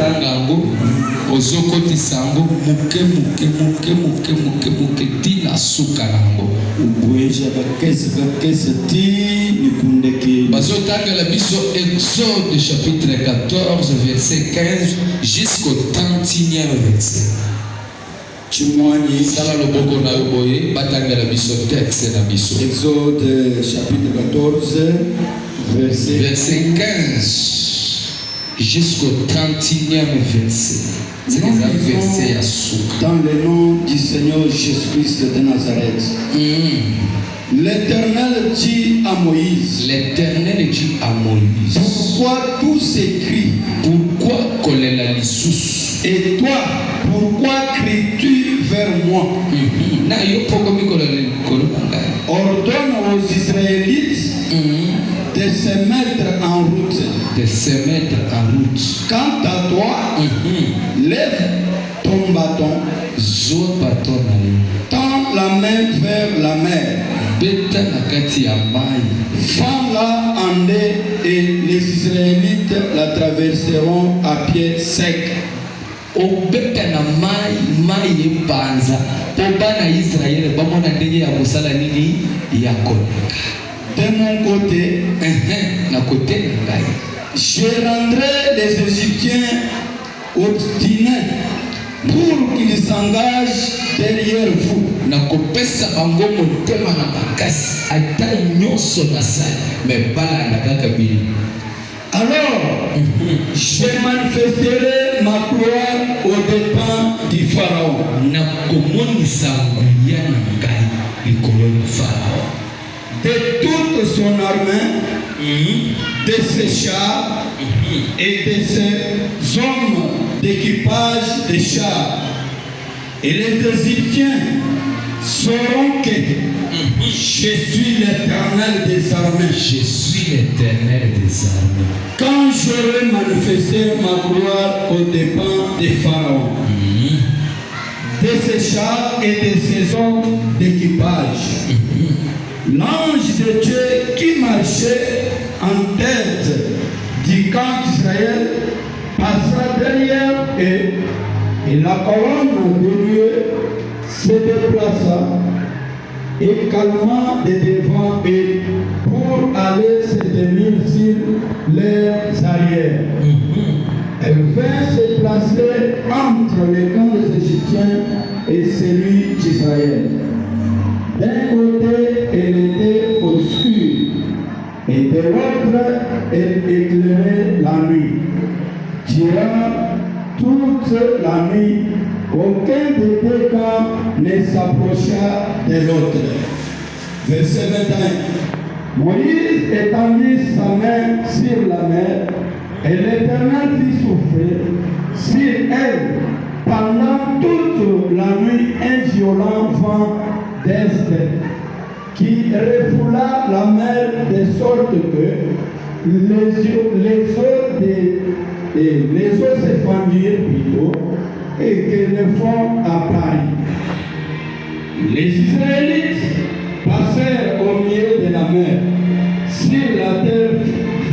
Ozotangango, Ozokotisango, muke tina sukanango. Ubueja bakese ti nikundeki. Bazotanga la biso Exode chapitre 14 verset 15 jusqu'au 31e verset. Chimwani sala loboko na yoboye batanga la biso texte na biso. Exode chapitre 14 verset 15 jusqu'au 31e verset. C'est les versets à souka. Dans le nom du Seigneur Jésus-Christ de Nazareth. L'Éternel dit à Moïse. L'Éternel dit à Moïse. Pourquoi tout s'écrit? Pourquoi coller la lissous? Et toi, pourquoi cries-tu vers moi? Ordonne aux Israélites de se mettre en route. De se mettre en route. Quant à toi, lève ton bâton. Tends la main vers la mer. Fends-la en deux et les Israélites la traverseront à pied sec. Obeta na mai epanza pobana Israël bamona ndenge ya kosala nini yako. De mon côté, na côté ngai, je rendrai les Égyptiens obstinés pour qu'ils s'engagent derrière vous. Na kopesa bango motema na makasi ata nyonso na sala mais bala na kaka bili. Alors, je manifesterai ma gloire aux dépens du Pharaon. Na komonisa nguya na ngai likolo ya Pharaon. De toute son armée, de ses chars et de ses hommes d'équipage des chars. Et les Égyptiens sauront que je suis l'Éternel des armées. Je suis l'Éternel des armées. Quand j'aurai manifesté ma gloire aux dépens des Pharaon, de ses chars et de ses hommes d'équipage, l'ange de Dieu qui marchait en tête du camp d'Israël passera derrière eux, et la colonne de Dieu se déplaça et calma de devant eux pour aller se tenir sur leurs arrières. Elle vint se placer entre le camp des Égyptiens et celui d'Israël. D'un côté, elle était obscure, et de l'autre, elle éclairait la nuit. Durant toute la nuit, aucun des deux camps ne s'approcha de l'autre. Verset 21. Moïse étendit sa main sur la mer, et l'Éternel fit souffler sur elle pendant toute la nuit un violent vent d'est qui refoula la mer de sorte que les eaux se fendirent plutôt et que le fond apparut. Les Israélites passèrent au milieu de la mer sur la terre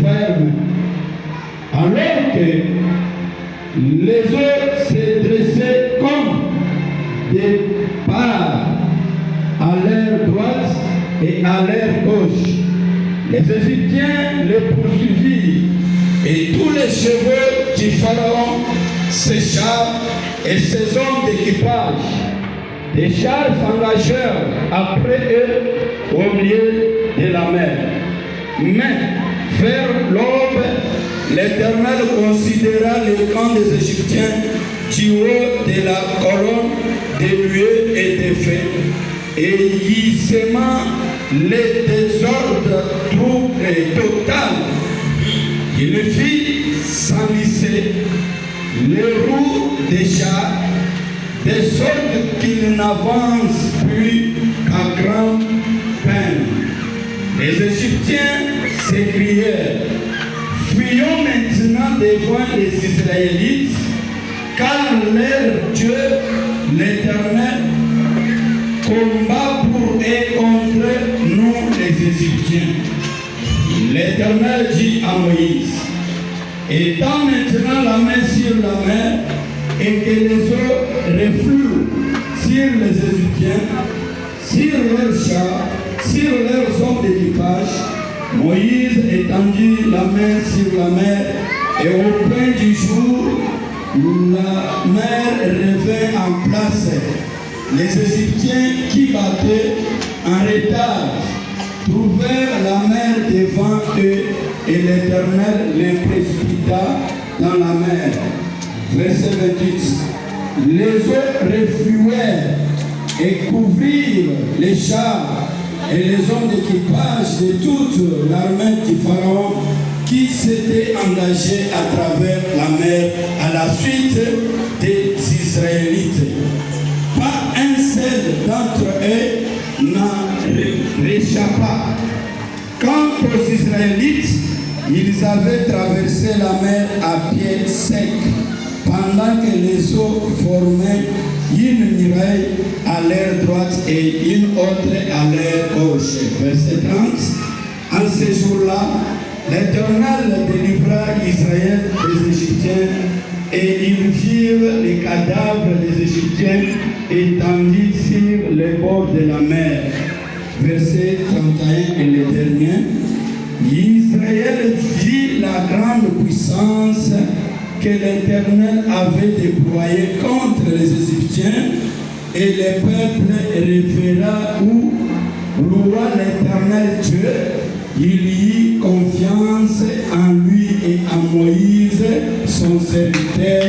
ferme, alors que les eaux se dressaient comme des parts à leur droite et à leur gauche. Les Égyptiens les poursuivirent, et tous les chevaux du Pharaon, ses chars et ses hommes d'équipage, des chars s'engagèrent après eux au milieu de la mer. Mais vers l'aube, l'Éternel considéra le camp des Égyptiens du haut de la colonne de nuées et de feu, et y sema le désordre total. Il fit s'enlisser les roues des chars, de sorte qu'ils n'avancent plus qu'à grande peine. Les Égyptiens s'écrièrent: fuyons maintenant devant les Israélites, car leur Dieu, l'Éternel, combat pour et contre nous les Égyptiens. L'Éternel dit à Moïse: étends maintenant la main sur la et que les eaux refluent sur les Égyptiens, sur leurs chars, sur leurs hommes d'équipage. Moïse étendit la main sur la mer et au point du jour, la mer revint en place. Les Égyptiens qui battaient en retard trouvèrent la mer devant eux et l'Éternel les précipita dans la mer. Verset 28. Les eaux refluèrent et couvrirent les chars et les hommes d'équipage de toute l'armée du Pharaon qui s'était engagée à travers la mer à la suite des Israélites. Pas un seul d'entre eux n'en réchappa. Quant aux Israélites, ils avaient traversé la mer à pied sec, pendant que les eaux formaient une muraille à leur droite et une autre à leur gauche. Verset 30. En ce jour-là, l'Éternel délivra Israël des Égyptiens et ils virent les cadavres des Égyptiens étendus sur les bords de la mer. Verset 31 et le dernier. Israël vit la grande puissance que l'Éternel avait déployée contre les Égyptiens et le peuple révéra où loua l'Éternel Dieu. Il y confiance en lui et en Moïse, son serviteur.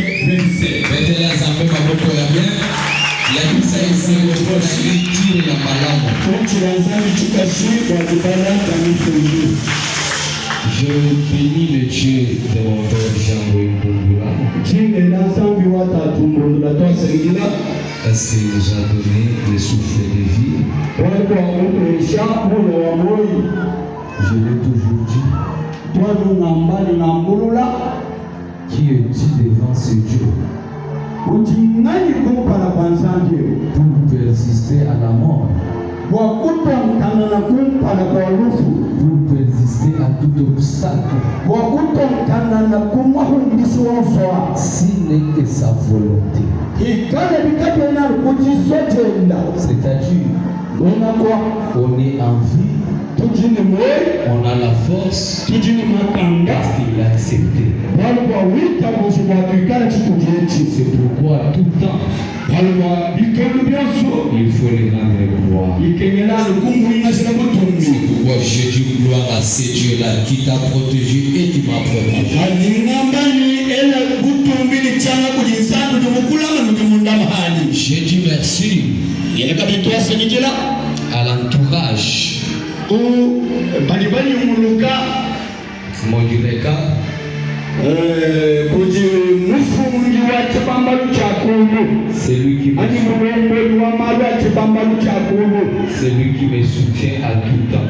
Je bénis le Dieu de mon père Jean-Louis Mbouloula parce qu'il nous a donné le souffle de vie. Je l'ai toujours dit. Qui est dit devant ce Dieu pour persister à la mort, pour persister à tout obstacle, s'il n'est que sa volonté. C'est-à-dire, on est en vie, on a la force parce qu'il a accepté. C'est pourquoi tout le temps il faut les rendre gloire. C'est pourquoi je dis gloire à ce Dieu-là qui t'a protégé et qui m'a protégé. Je dis merci à l'entourage. Mogireka c'est lui qui me soutient à tout temps.